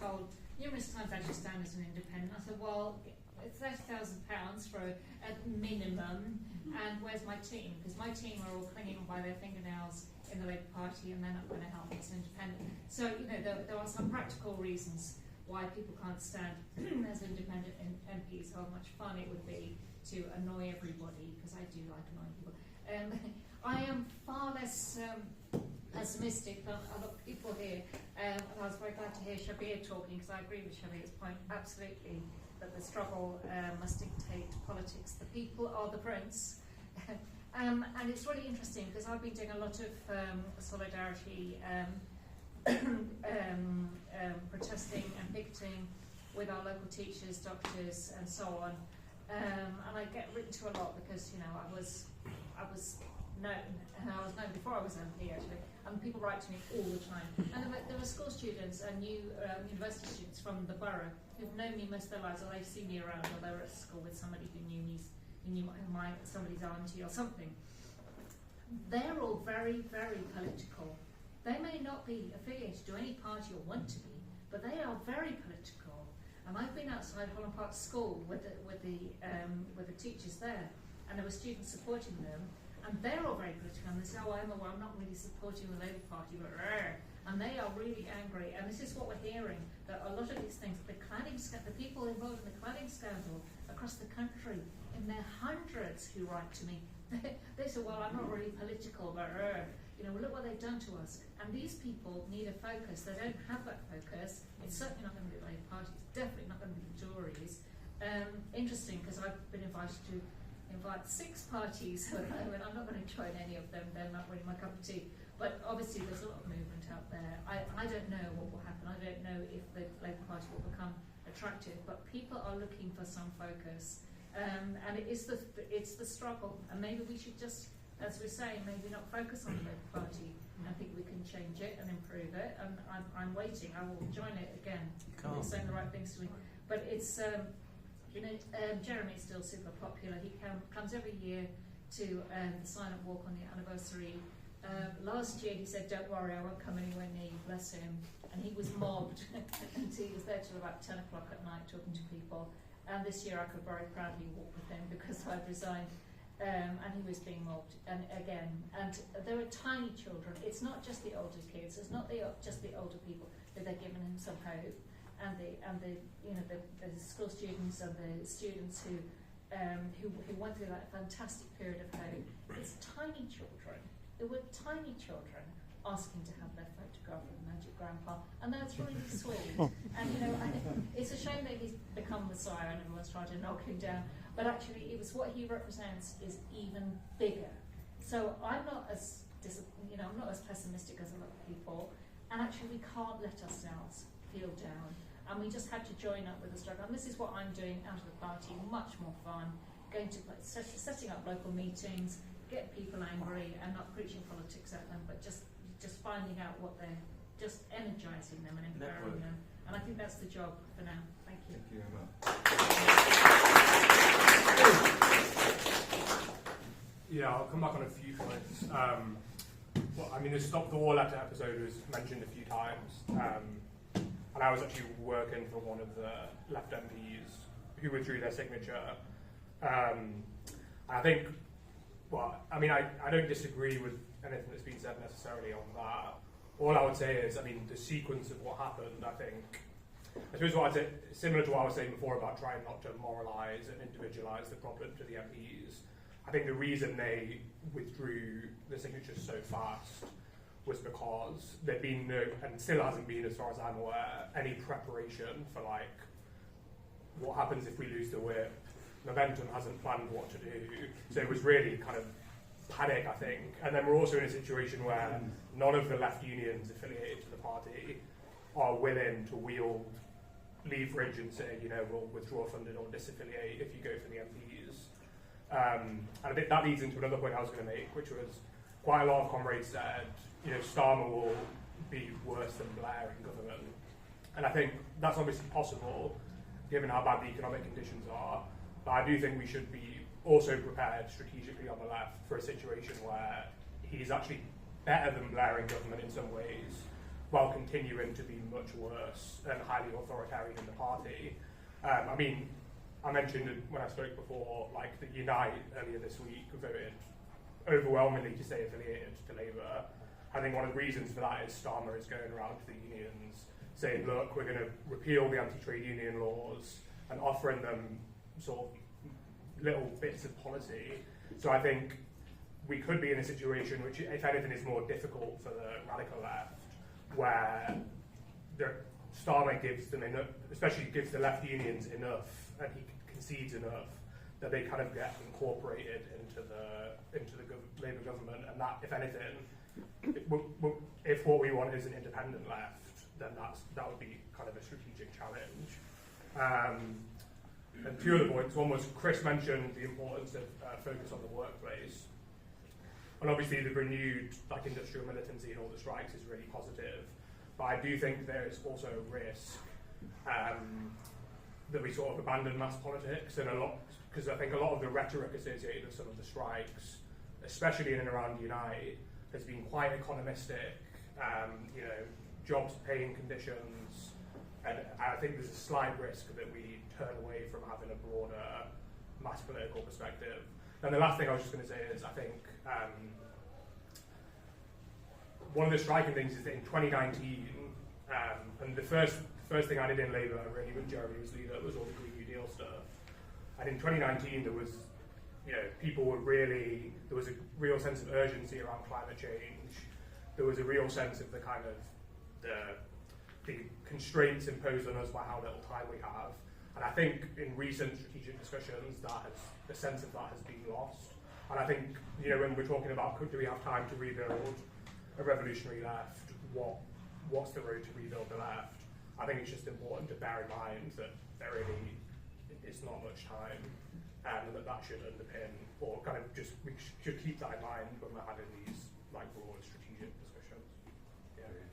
told numerous times I should stand as an independent. I said, well, it's £30,000 for a minimum, and where's my team? Because my team are all clinging by their fingernails in the Labour Party, and they're not going to help me as an independent. So, you know, there are some practical reasons why people can't stand as independent MPs, how much fun it would be to annoy everybody, because I do like annoying people. I am far less pessimistic than a lot of people here. And I was very glad to hear Shabir talking, because I agree with Shabir's point absolutely, that the struggle must dictate politics. The people are the prince. And it's really interesting, because I've been doing a lot of solidarity protesting and picketing with our local teachers, doctors, and so on. And I get written to a lot because, you know, I was known, and I was known before I was MP actually, and people write to me all the time. And there were school students and new university students from the borough who've known me most of their lives, or they've seen me around, or they were at school with somebody who knew somebody's auntie or something. They're all very, very political. They may not be affiliated to any party or want to be, but they are very political. And I've been outside Holland Park School with the teachers there, and there were students supporting them, and they're all very political. And they say, "Oh, I'm not really supporting the Labour Party," but and they are really angry. And this is what we're hearing, that a lot of these things, the people involved in the cladding scandal across the country, in their hundreds who write to me, they say, "Well, I'm not really political, but you know, look what they've done to us." And these people need a focus. They don't have that focus. It's certainly not going to be the Labour Party. It's definitely not going to be the Tories. Interesting, because I've been invited to invite 6 parties at the moment. I'm not going to join any of them. They're not really my cup of tea. But obviously there's a lot of movement out there. I don't know what will happen. I don't know if the Labour Party will become attractive, but people are looking for some focus. And it's the struggle. And maybe we should just, as we're saying, maybe not focus on the Labour Party. I think we can change it and improve it. And I'm waiting. I will join it again. They're saying the right things to me. But it's, Jeremy's still super popular. He comes every year to the silent walk on the anniversary. Last year he said, "Don't worry, I won't come anywhere near you," bless him. And he was mobbed. And he was there till about 10 o'clock at night talking to people. And this year I could very proudly walk with him because I've resigned. And he was being mobbed, and again, and there are tiny children. It's not just the older kids. It's not just the older people, but they're giving him some hope, and the school students and the students who went through that fantastic period of hope. It's tiny children. There were tiny children asking to have their photograph with Magic Grandpa, and that's really sweet. And you know, it's a shame that he's become Messiah and everyone's trying to knock him down. But actually, it was what he represents is even bigger. So I'm not as I'm not as pessimistic as a lot of people. And actually, we can't let ourselves feel down. And we just have to join up with the struggle. And this is what I'm doing out of the party. Much more fun. Going to setting up local meetings, get people angry, and not preaching politics at them, but just finding out what they're just energizing them and empowering them. And I think that's the job for now. Thank you. Thank you very much. Yeah, I'll come back on a few points. Well, I mean, the Stop the War letter episode was mentioned a few times, and I was actually working for one of the left MPs who withdrew their signature. I think, well, I mean, I don't disagree with anything that's been said necessarily on that. All I would say is, I mean, the sequence of what happened, I suppose what I'd say, similar to what I was saying before about trying not to moralise and individualise the problem to the MPs, I think the reason they withdrew the signatures so fast was because there'd been no, and still hasn't been, as far as I'm aware, any preparation for like what happens if we lose the whip. Momentum hasn't planned what to do, so it was really kind of panic, I think. And then we're also in a situation where none of the left unions affiliated to the party are willing to wield leverage and say, you know, we'll withdraw funding or disaffiliate if you go for the MPs. And I think that leads into another point I was going to make, which was quite a lot of comrades said, you know, Starmer will be worse than Blair in government. And I think that's obviously possible, given how bad the economic conditions are. But I do think we should be also prepared strategically on the left for a situation where he's actually better than Blair in government in some ways, while continuing to be much worse and highly authoritarian in the party. I mean, I mentioned when I spoke before, like the Unite earlier this week voted overwhelmingly to stay affiliated to Labour. I think one of the reasons for that is Starmer is going around to the unions saying, look, we're going to repeal the anti-trade union laws and offering them sort of little bits of policy. So I think we could be in a situation which, if anything, is more difficult for the radical left, where Starmer gives them enough, especially gives the left unions enough, and he concedes enough that they kind of get incorporated into the Labour government, and that, if anything, if what we want is an independent left, then that would be kind of a strategic challenge. And two other points. One was Chris mentioned the importance of focus on the workplace, and obviously the renewed industrial militancy and all the strikes is really positive. But I do think there is also a risk that we sort of abandon mass politics, and because I think a lot of the rhetoric associated with some of the strikes, especially in and around Unite, has been quite economistic. Jobs, paying conditions, and I think there's a slight risk that we turn away from having a broader mass political perspective. And the last thing I was just going to say is I think one of the striking things is that in 2019, and the first thing I did in Labour, really, when Jeremy was leader, was all the Green New Deal stuff. And in 2019, there was, there was a real sense of urgency around climate change. There was a real sense of the kind of the constraints imposed on us by how little time we have. And I think in recent strategic discussions, the sense of that has been lost. And I think, when we're talking about do we have time to rebuild a revolutionary left, what's the road to rebuild the left? I think it's just important to bear in mind that there really is not much time, and that should underpin, or kind of we should keep that in mind when we're having these broad strategic discussions. Yeah.